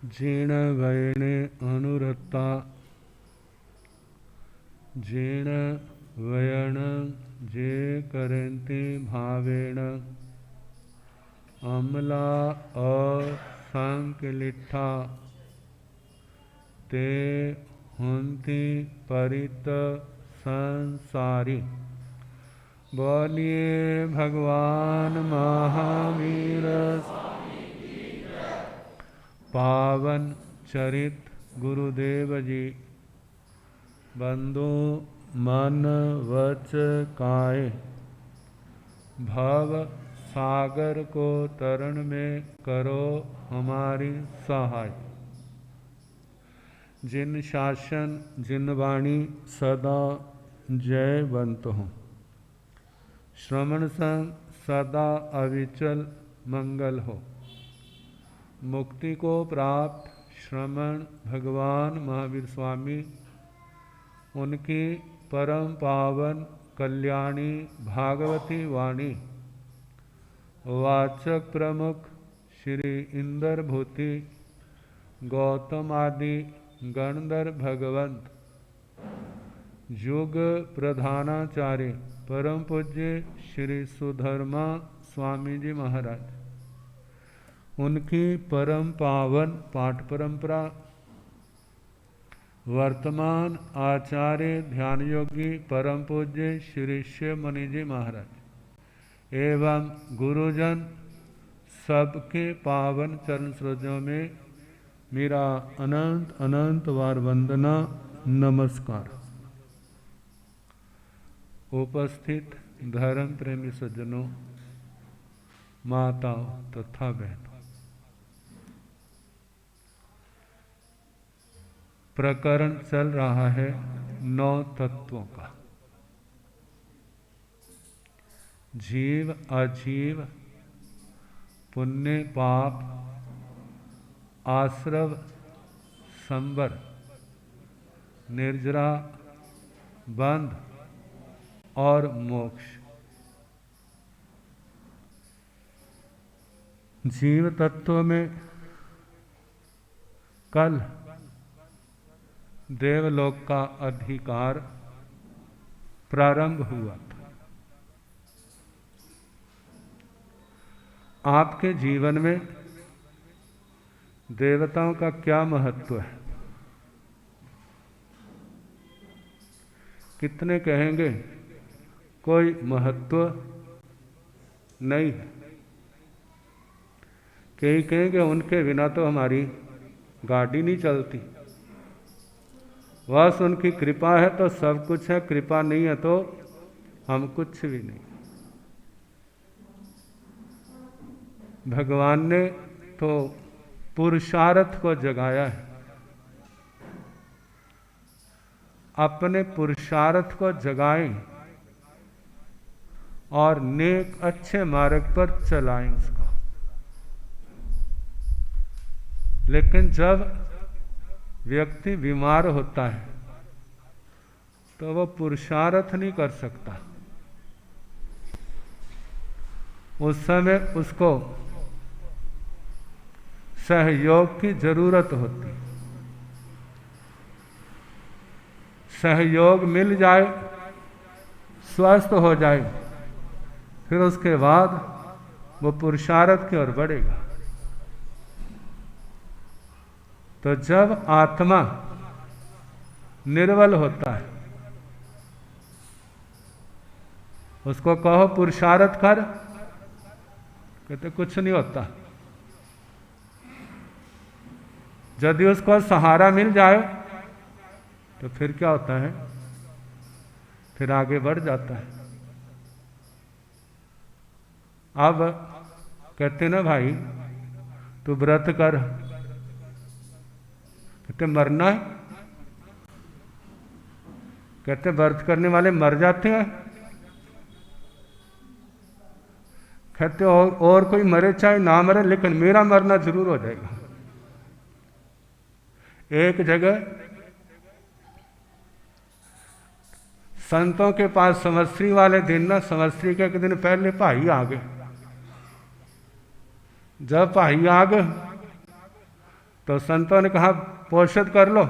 जीर्ण वयने अनुरक्ता जीर्ण वयन जे करन्ति भावेन अमला असंकलिठा ते हुन्ति परित संसारी। बोलिए भगवान महावीर पावन चरित गुरुदेव जी। बंधु मन वच काए भव सागर को तरण में करो हमारी सहाय। जिन शासन जिन वाणी सदा जयवंत हो। श्रवण संग सदा अविचल मंगल हो। मुक्ति को प्राप्त श्रमण भगवान महावीर स्वामी उनकी परम पावन कल्याणी भागवती वाणी वाचक प्रमुख श्री इंद्र भूति गौतम आदि गणधर भगवंत युग प्रधानाचार्य परम पूज्य श्री सुधर्मा स्वामी जी महाराज उनकी परम पावन पाठ परंपरा वर्तमान आचार्य ध्यान योगी परम पूज्य श्री शिव मुनि जी महाराज एवं गुरुजन सबके पावन चरण सरोजों में मेरा अनंत अनंत बार वंदना नमस्कार। उपस्थित धर्म प्रेमी सज्जनों, माताओं तथा बहनों, प्रकरण चल रहा है 9 तत्वों का। जीव अजीव, पुण्य पाप, आश्रव संवर, निर्जरा, बंध और मोक्ष। जीव तत्व में कल देवलोक का अधिकार प्रारंभ हुआ था। आपके जीवन में देवताओं का क्या महत्व है? कितने कहेंगे कोई महत्व नहीं है। कई कहेंगे उनके बिना तो हमारी गाड़ी नहीं चलती। बस उनकी कृपा है तो सब कुछ है, कृपा नहीं है तो हम कुछ भी नहीं। भगवान ने तो पुरुषार्थ को जगाया है। अपने पुरुषार्थ को जगाएं और नेक अच्छे मार्ग पर चलाएं उसको। लेकिन जब व्यक्ति बीमार होता है तो वह पुरुषार्थ नहीं कर सकता। उस समय उसको सहयोग की जरूरत होती। सहयोग मिल जाए, स्वस्थ हो जाए, फिर उसके बाद वो पुरुषार्थ की ओर बढ़ेगा। तो जब आत्मा निर्बल होता है उसको कहो पुरुषार्थ कर, कहते कुछ नहीं होता। यदि उसको सहारा मिल जाए तो फिर क्या होता है? फिर आगे बढ़ जाता है। अब कहते ना भाई तू व्रत कर, कहते मरना है। कहते व्रत करने वाले मर जाते हैं। कहते और कोई मरे चाहे ना मरे लेकिन मेरा मरना जरूर हो जाएगा। एक जगह संतों के पास संवत्सरी वाले दिन ना, संवत्सरी के एक दिन पहले भाई आ गए। जब भाई आ गए तो संतों ने कहा पोषद कर लो।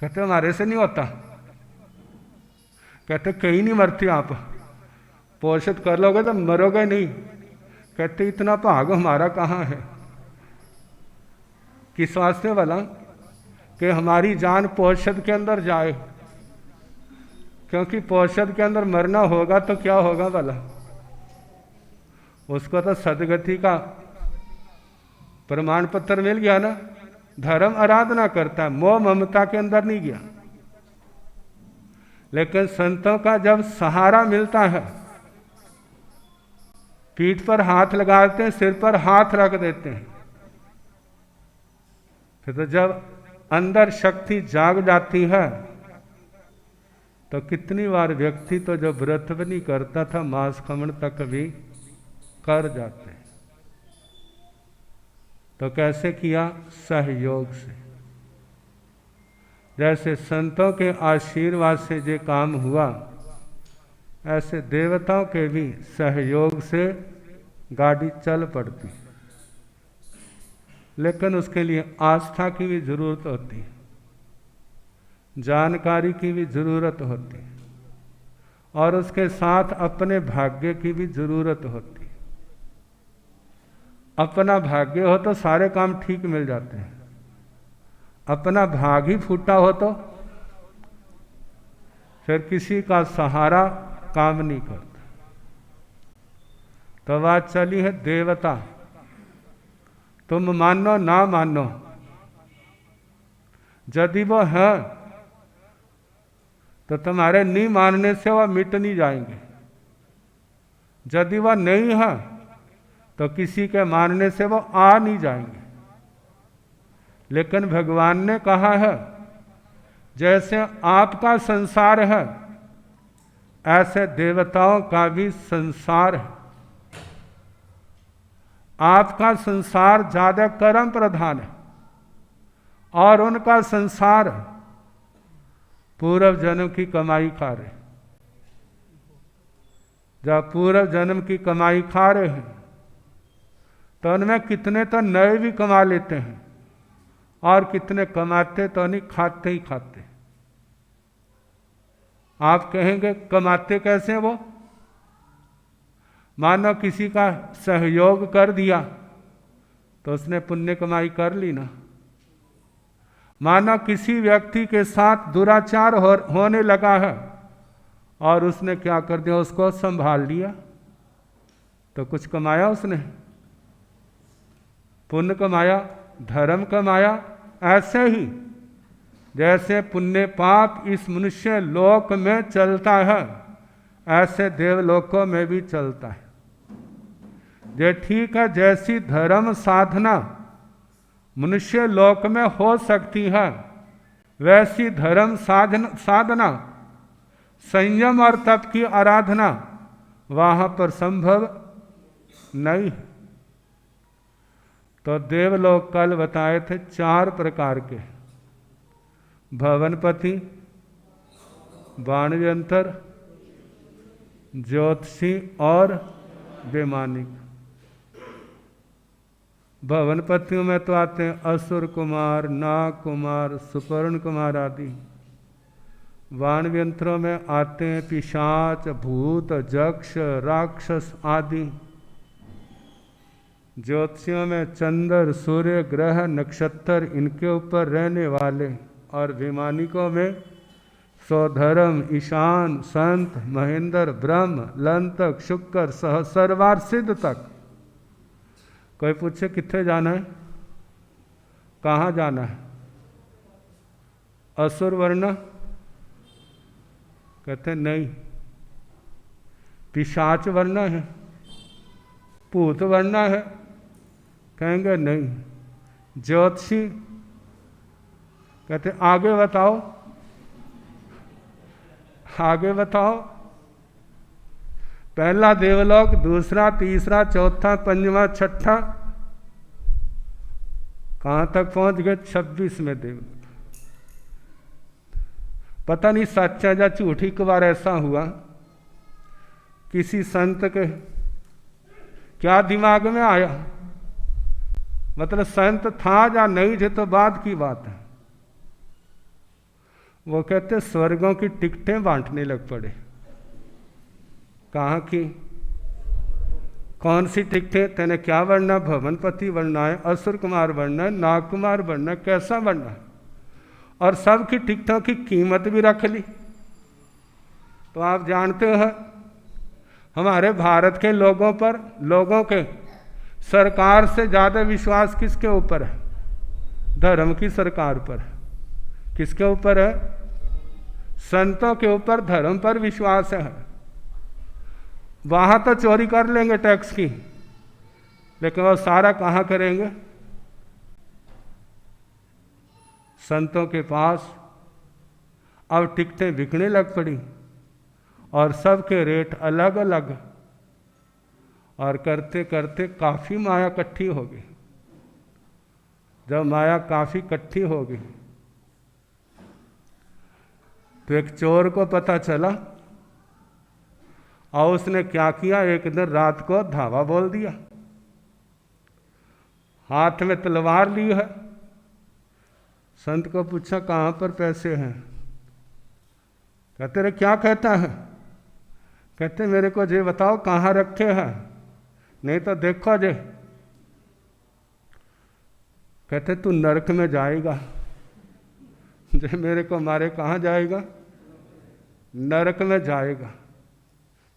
कहते हमारे से नहीं होता। कहते कहीं नहीं मरती आप, पोषद कर लोगे तो मरोगे नहीं। कहते इतना भाग हमारा कहाँ है। किस वास्ते वाला कि हमारी जान पोषद के अंदर जाए, क्योंकि पोषद के अंदर मरना होगा तो क्या होगा वाला, उसको तो सदगति का प्रमाण पत्र मिल गया ना। धर्म आराधना करता है, मोह ममता के अंदर नहीं गया। लेकिन संतों का जब सहारा मिलता है, पीठ पर हाथ लगाते हैं, सिर पर हाथ रख देते हैं, फिर तो जब अंदर शक्ति जाग जाती है तो कितनी बार व्यक्ति तो जो व्रत भी नहीं करता था मांस खमन तक भी कर जाते हैं। तो कैसे किया? सहयोग से। जैसे संतों के आशीर्वाद से ये काम हुआ, ऐसे देवताओं के भी सहयोग से गाड़ी चल पड़ती। लेकिन उसके लिए आस्था की भी जरूरत होती है, जानकारी की भी जरूरत होती है, और उसके साथ अपने भाग्य की भी जरूरत होती है। अपना भाग्य हो तो सारे काम ठीक मिल जाते हैं, अपना भाग ही फूटा हो तो फिर किसी का सहारा काम नहीं करता। तो बात चली है देवता, तुम मानो ना मानो, यदि वो है तो तुम्हारे नहीं मानने से वह मिट नहीं जाएंगे। यदि वह नहीं है तो किसी के मानने से वो आ नहीं जाएंगे। लेकिन भगवान ने कहा है जैसे आपका संसार है ऐसे देवताओं का भी संसार है। आपका संसार ज्यादा कर्म प्रधान है और उनका संसार पूर्व जन्म की कमाई खा रहे। जब पूर्व जन्म की कमाई खा रहे हैं तो उनमें कितने तो नए भी कमा लेते हैं और कितने कमाते तो नहीं, खाते ही खाते। आप कहेंगे कमाते कैसे वो? मानो किसी का सहयोग कर दिया तो उसने पुण्य कमाई कर ली ना। मानो किसी व्यक्ति के साथ दुराचार होने लगा है और उसने क्या कर दिया, उसको संभाल लिया तो कुछ कमाया उसने, पुण्य कमाया, धर्म कमाया। ऐसे ही जैसे पुण्य पाप इस मनुष्य लोक में चलता है ऐसे देवलोकों में भी चलता है। ये ठीक है, जैसी धर्म साधना मनुष्य लोक में हो सकती है वैसी धर्म साधना संयम और तप की आराधना वहां पर संभव नहीं है। तो देवलोक कल बताए थे 4 प्रकार के, भवनपति, बाणव्यंतर, ज्योतिषी और वैमानिक। भवनपतियों में तो आते हैं असुर कुमार, नाग कुमार, सुपर्ण कुमार आदि। वाणव्यंत्रों में आते हैं पिशाच, भूत, यक्ष, राक्षस आदि। ज्योतिषियों में चंद्र, सूर्य, ग्रह, नक्षत्र इनके ऊपर रहने वाले। और वैमानिकों में सौधर्म, ईशान, संत, महेंद्र, ब्रह्म, लंतक, शुक्र, सहस्रवार सिद्ध तक। कोई पूछे कितने जाना है, कहाँ जाना है? असुर वर्ण कहते नहीं, पिशाच वर्ण है, भूत वर्ण है, कहेंगे नहीं। ज्योतिषी कहते आगे बताओ, आगे बताओ। पहला देवलोक, दूसरा, तीसरा, चौथा, पंजवा, छठा, कहां तक पहुंच गए? 26 में देवलोक। पता नहीं सच्चा या झूठ। एक बार ऐसा हुआ, किसी संत के क्या दिमाग में आया, मतलब संत था या नहीं थे तो बाद की बात है। वो कहते स्वर्गों की टिकटें बांटने लग पड़े। कहाँ की? कौन सी टिकटें? तेने क्या बनना? भवनपति बनना है, असुर कुमार बनना है, नाग कुमार बनना है, कैसा बनना है? और सब की टिकटों की कीमत भी रख ली। तो आप जानते हो हमारे भारत के लोगों के सरकार से ज़्यादा विश्वास किसके ऊपर है? धर्म की सरकार पर है। किसके ऊपर है? संतों के ऊपर, धर्म पर विश्वास है। वहाँ तो चोरी कर लेंगे टैक्स की, लेकिन वो सारा कहाँ करेंगे? संतों के पास अब टिकटें बिकने लग पड़ी और सबके रेट अलग अलग, और करते करते काफ़ी माया इकट्ठी हो गई। जब माया काफ़ी इकट्ठी हो गई तो एक चोर को पता चला, और उसने क्या किया, एक दिन रात को धावा बोल दिया, हाथ में तलवार ली है। संत को पूछा कहाँ पर पैसे हैं? कहते रे क्या कहता है? कहते मेरे को जे बताओ कहाँ रखे हैं, नहीं तो देखो जे। कहते तू नरक में जाएगा। जे मेरे को मारे कहाँ जाएगा? नरक में जाएगा।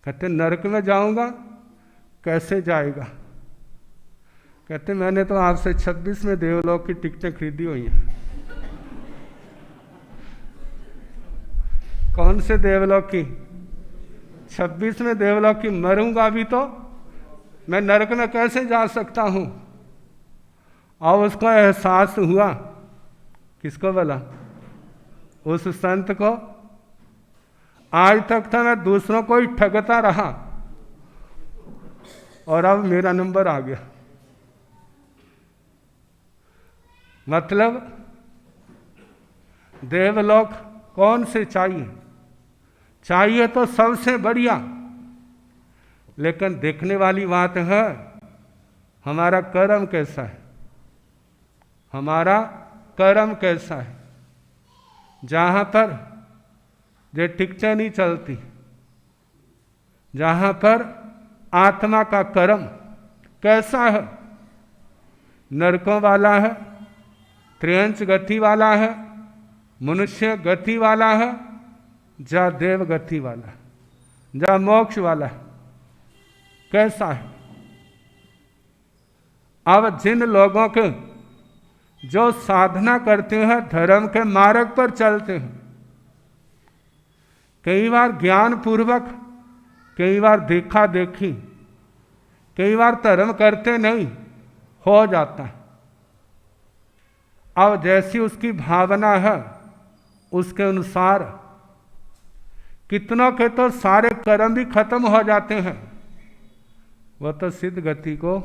कहते नरक में जाऊंगा? कैसे जाएगा? कहते मैंने तो आपसे 26 में देवलोक की टिकटें खरीदी हुई हैं। कौन से देवलोक की? 26 में देवलोक की। मरूंगा भी तो मैं नरक में कैसे जा सकता हूं? और उसको एहसास हुआ। किसको बोला? उस संत को। आज तक था मैं दूसरों को ही ठगता रहा, और अब मेरा नंबर आ गया। मतलब देवलोक कौन से चाहिए? चाहिए तो सबसे बढ़िया, लेकिन देखने वाली बात है हमारा कर्म कैसा है। हमारा कर्म कैसा है? जहाँ पर ये टिकटें नहीं चलती, जहाँ पर आत्मा का कर्म कैसा है? नरकों वाला है, त्रियंच गति वाला है, मनुष्य गति वाला है, जा देव गति वाला है, जा मोक्ष वाला है। कैसा है? अब जिन लोगों के जो साधना करते हैं, धर्म के मार्ग पर चलते हैं, कई बार ज्ञान पूर्वक, कई बार देखा देखी, कई बार धर्म करते नहीं, हो जाता है। अब जैसी उसकी भावना है उसके अनुसार कितनों के तो सारे कर्म भी खत्म हो जाते हैं, वह तो सिद्ध गति को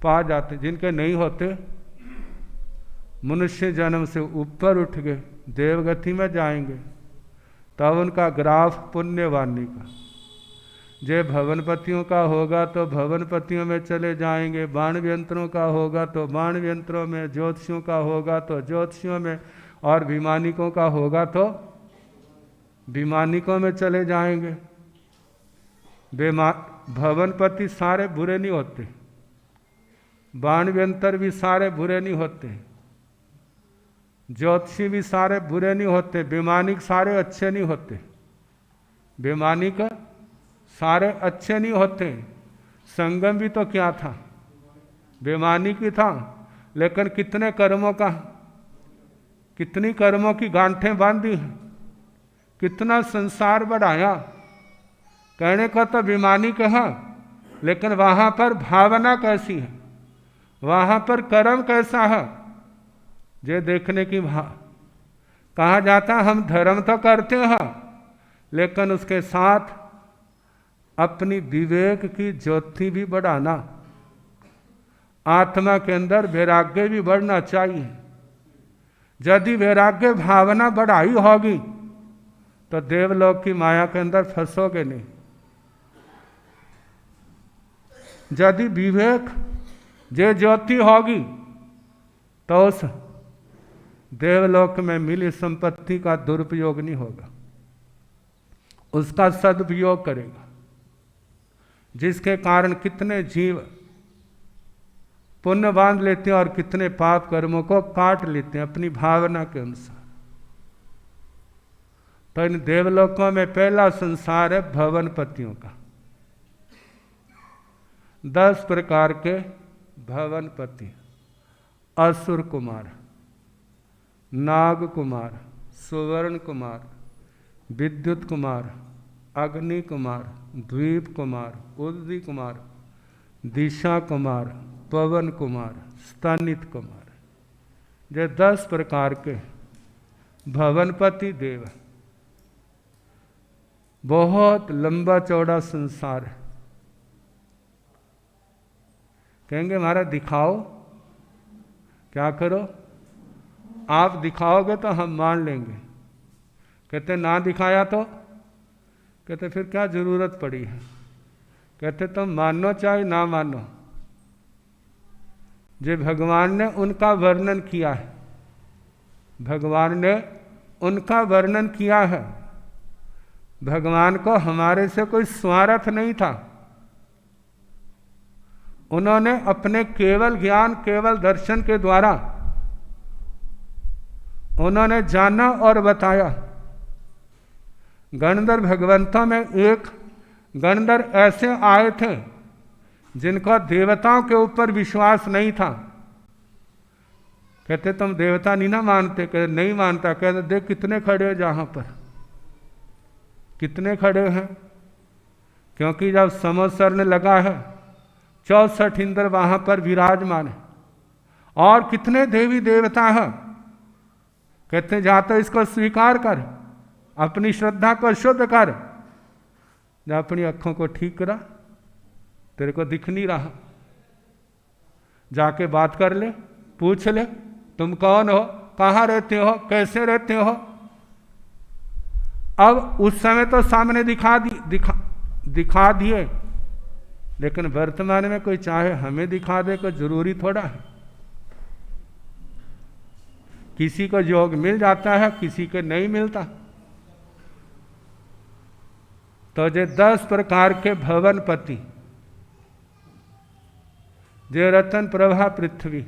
पा जाते। जिनके नहीं होते, मनुष्य जन्म से ऊपर उठ गए, देवगति में जाएंगे, तब उनका ग्राफ पुण्यवानी का। जे भवनपतियों का होगा तो भवनपतियों में चले जाएंगे, बाण व्यंत्रों का होगा तो बाण व्यंत्रों में, ज्योतिषियों का होगा तो ज्योतिषियों में, और विमानिकों का होगा तो विमानिकों में चले जाएंगे। भवनपति सारे बुरे नहीं होते, बाण व्यंतर भी सारे बुरे नहीं होते, ज्योतिषी भी सारे बुरे नहीं होते, विमानिक सारे अच्छे नहीं होते, विमानिक सारे अच्छे नहीं होते। संगम भी तो क्या था? विमानिक ही था, लेकिन कितने कर्मों का, कितनी कर्मों की गांठें बांधी हैं, कितना संसार बढ़ाया। कहने को तो विमानिक है, लेकिन वहाँ पर भावना कैसी है, वहाँ पर कर्म कैसा है, ये देखने की कहा जाता हम धर्म तो करते हैं, लेकिन उसके साथ अपनी विवेक की ज्योति भी बढ़ाना, आत्मा के अंदर वैराग्य भी बढ़ना चाहिए। यदि वैराग्य भावना बढ़ाई होगी तो देवलोक की माया के अंदर फंसोगे नहीं। यदि विवेक जे ज्योति होगी तो उस देवलोक में मिली संपत्ति का दुरुपयोग नहीं होगा, उसका सदुपयोग करेगा, जिसके कारण कितने जीव पुण्य बांध लेते हैं और कितने पाप कर्मों को काट लेते हैं अपनी भावना के अनुसार। तो इन देवलोकों में पहला संसार है भवनपतियों का। 10 प्रकार के भवनपति: असुर कुमार, नाग कुमार, सुवर्ण कुमार, विद्युत कुमार, अग्नि कुमार, द्वीप कुमार, उद्दी कुमार, दिशा कुमार, पवन कुमार, स्तनित कुमार। ये 10 प्रकार के भवनपति देव। बहुत लंबा चौड़ा संसार है। कहेंगे महाराज दिखाओ, क्या करो? आप दिखाओगे तो हम मान लेंगे। कहते ना दिखाया तो? कहते फिर क्या जरूरत पड़ी है? कहते तुम मानो चाहे ना मानो, जो भगवान ने उनका वर्णन किया है, भगवान ने उनका वर्णन किया है। भगवान को हमारे से कोई स्वार्थ नहीं था। उन्होंने अपने केवल ज्ञान, केवल दर्शन के द्वारा उन्होंने जाना और बताया। गणधर भगवंतों में एक गणधर ऐसे आए थे जिनको देवताओं के ऊपर विश्वास नहीं था। कहते तुम देवता नहीं ना मानते? कहते नहीं मानता। कहते देख कितने खड़े हो जहां पर, कितने खड़े हैं। क्योंकि जब समोत्सर्न लगा है 64 इंद्र वहां पर विराजमान है और कितने देवी देवता हैं। कहते जा तो इसको स्वीकार कर, अपनी श्रद्धा को शुद्ध कर, जा अपनी आंखों को ठीक करा, तेरे को दिख नहीं रहा, जाके बात कर ले, पूछ ले तुम कौन हो, कहाँ रहते हो, कैसे रहते हो। अब उस समय तो सामने दिखा दिए, लेकिन वर्तमान में कोई चाहे हमें दिखा दे को जरूरी थोड़ा है। किसी को योग मिल जाता है, किसी को नहीं मिलता। तो ये 10 प्रकार के भवनपति, जे रतन प्रभा पृथ्वी,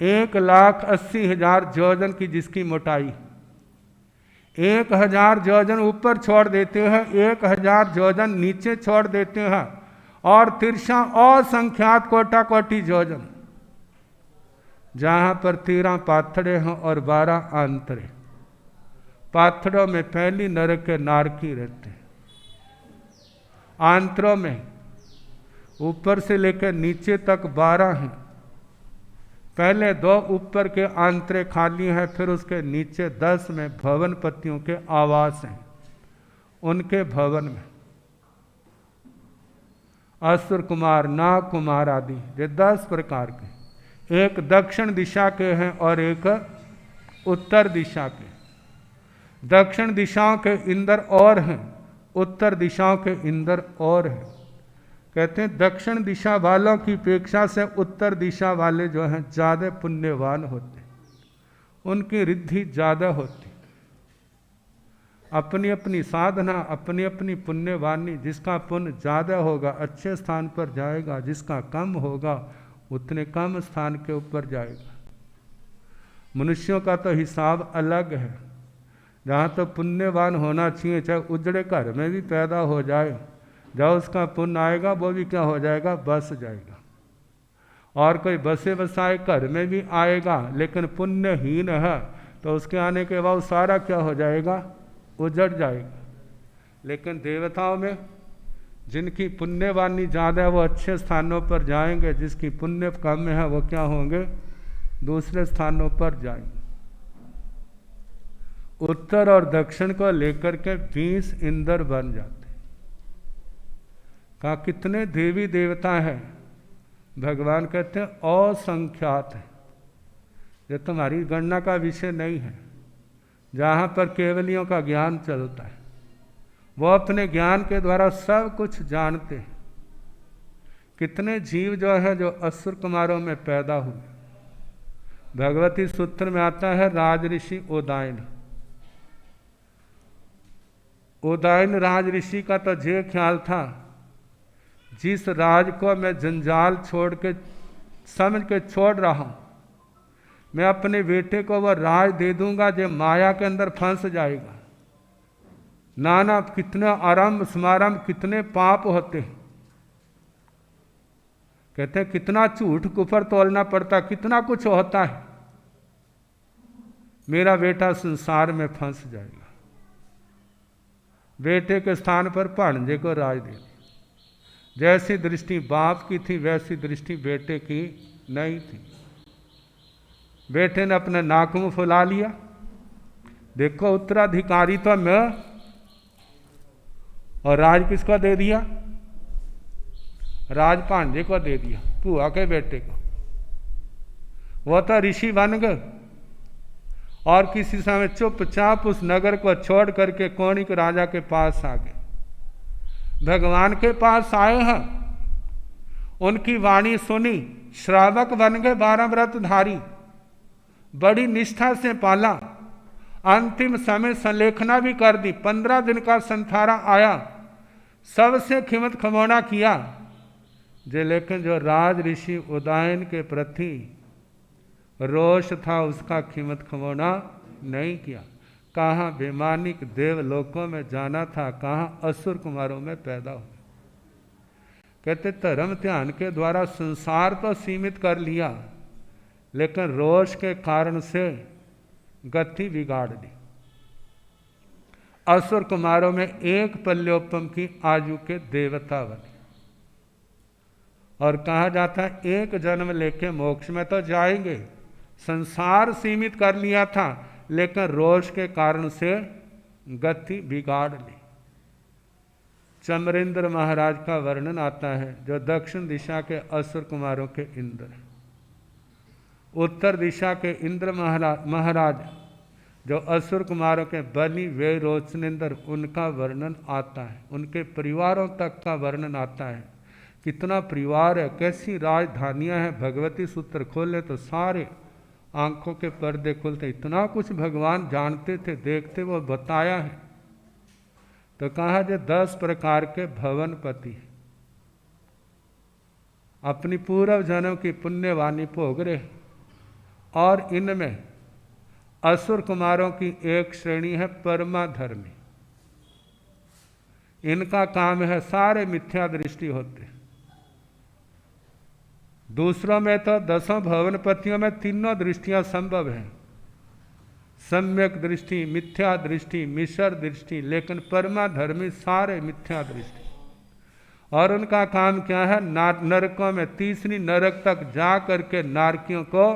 1,80,000 योजन की जिसकी मोटाई, 1000 योजन ऊपर छोड़ देते हैं, 1000 योजन नीचे छोड़ देते हैं, और तिरछा असंख्यात कोटा कोटि योजन, जहां पर 13 पाथड़े हैं और 12 आंतरे। पाथड़ों में पहली नरक के नारकी रहते हैं, आंतरों में ऊपर से लेकर नीचे तक 12 हैं। पहले 2 ऊपर के आंतरे खाली हैं, फिर उसके नीचे 10 में भवनपतियों के आवास हैं, उनके भवन में असुर कुमार, नाग कुमार आदि, ये 10 प्रकार के। एक दक्षिण दिशा के हैं और एक उत्तर दिशा के। दक्षिण दिशाओं के इंद्र और हैं, उत्तर दिशाओं के इंद्र और हैं। कहते हैं दक्षिण दिशा वालों की अपेक्षा से उत्तर दिशा वाले जो हैं ज़्यादा पुण्यवान होते, उनकी रिद्धि ज़्यादा होती। अपनी अपनी साधना, अपनी अपनी पुण्यवानी, जिसका पुण्य ज़्यादा होगा अच्छे स्थान पर जाएगा, जिसका कम होगा उतने कम स्थान के ऊपर जाएगा। मनुष्यों का तो हिसाब अलग है। जहाँ तो पुण्यवान होना चाहिए, चाहे उजड़े घर में भी पैदा हो जाए, जब उसका पुण्य आएगा वो भी क्या हो जाएगा, बस जाएगा। और कोई बसे बसाए घर में भी आएगा लेकिन पुण्यहीन है, तो उसके आने के बाद सारा क्या हो जाएगा, उजड़ जाएगा। लेकिन देवताओं में जिनकी पुण्यवानी ज़्यादा है वो अच्छे स्थानों पर जाएंगे, जिसकी पुण्य कम है वो क्या होंगे, दूसरे स्थानों पर जाएंगे। उत्तर और दक्षिण को लेकर के 20 इंद्र बन जाते। कहा कितने देवी देवता हैं? भगवान कहते हैं असंख्यात है। ये तुम्हारी गणना का विषय नहीं है। जहाँ पर केवलियों का ज्ञान चलता है, वो अपने ज्ञान के द्वारा सब कुछ जानते हैं। कितने जीव जो है जो असुर कुमारों में पैदा हुए, भगवती सूत्र में आता है राज ऋषि उदायन। उदायन राज ऋषि का तो ये ख्याल था, जिस राज को मैं जंजाल छोड़ के समझ के छोड़ रहा हूं, मैं अपने बेटे को वह राज दे दूंगा जो माया के अंदर फंस जाएगा। नाना कितने आरंभ समारंभ कितने पाप होते हैं, कहते हैं कितना झूठ कुफर तोलना पड़ता, कितना कुछ होता है। मेरा बेटा संसार में फंस जाएगा। बेटे के स्थान पर भांजे को राज दे। जैसी दृष्टि बाप की थी वैसी दृष्टि बेटे की नहीं थी। बेटे ने अपने नाक मुंह फुला लिया, देखो उत्तराधिकारी तो मैं, और राज किसको दे दिया? राज भांजे को दे दिया, भूआ के बेटे को। वो तो ऋषि बन गए और किसी समय चुपचाप उस नगर को छोड़ करके कौणिक राजा के पास आ गए। भगवान के पास आए हैं, उनकी वाणी सुनी, श्रावक बन गए, 12 व्रतधारी, बड़ी निष्ठा से पाला। अंतिम समय संलेखना भी कर दी। 15 दिन का संथारा आया, सबसे खिमत खमौना किया। लेकिन जो राज ऋषि उदायन के प्रति रोष था, उसका खिमत खमौना नहीं किया। कहाँ वैमानिक देवलोकों में जाना था, कहाँ असुर कुमारों में पैदा हुआ। कहते धर्म ध्यान के द्वारा संसार तो सीमित कर लिया, लेकिन रोष के कारण से गति बिगाड़ दी। असुर कुमारों में एक पल्योपम की आयु के देवता बने। और कहा जाता है एक जन्म लेके मोक्ष में तो जाएंगे। संसार सीमित कर लिया था, लेकिन रोष के कारण से गति बिगाड़ ली। चमरेंद्र महाराज का वर्णन आता है, जो दक्षिण दिशा के असुर कुमारों के इंद्र हैं। उत्तर दिशा के इंद्र महाराज जो असुर कुमारों के बलि वे रोचनेंद्र, उनका वर्णन आता है। उनके परिवारों तक का वर्णन आता है। कितना परिवार है, कैसी राजधानियां हैं। भगवती सूत्र खोले तो सारे आंखों के पर्दे खुलते। इतना कुछ भगवान जानते थे, देखते, वो बताया है। तो कहा जो 10 प्रकार के भवनपति अपनी पूर्व जन्म की पुण्यवाणी भोग रहे, और इनमें असुर कुमारों की एक श्रेणी है परमाधर्मी। इनका काम है सारे मिथ्या दृष्टि होते। दूसरों में तो 10 भवनपतियों में तीनों दृष्टियां संभव हैं, सम्यक दृष्टि, मिथ्या दृष्टि, मिश्र दृष्टि, लेकिन परमाधर्मी सारे मिथ्या दृष्टि। और उनका काम क्या है? नरकों में, तीसरी नरक तक जा करके नारकियों को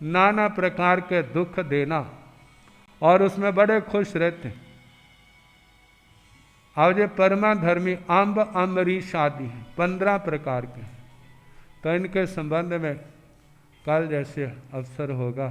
नाना प्रकार के दुख देना, और उसमें बड़े खुश रहते। अब ये परमाधर्मी अम्ब अम्बरीश आदि हैं, 15 प्रकार के। तो इनके संबंध में कल जैसे अवसर होगा